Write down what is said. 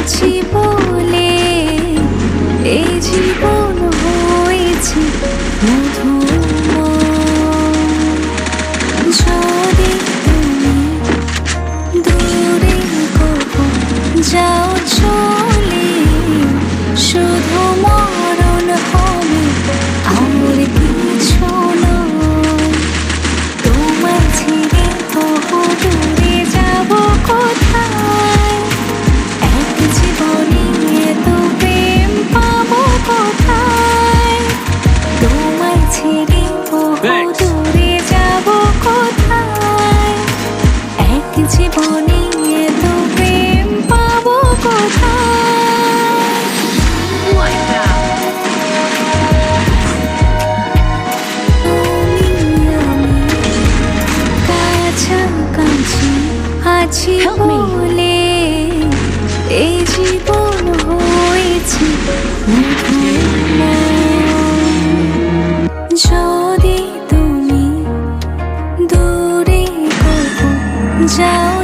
আছি বলে এই জীবন হয়েছে মধুময়। যদি তুমি দূরে কখন যাও চলে, শুধু মরণ হবে আর কিছু নয়। তোমায় ছেড়ে বহু দূরে যাব কোথায়, এক জীবনে এত প্রেম পাবো কোথায়। তোমায় ছেড়ে বহু দূরে যাব কোথায়, এক জীবনে এত প্রেম পাবো কোথায়। কাছাকাছি আছি বলে এই জীবন হয়েছে মধুময়। যদি তুমি দূরে কখন যাও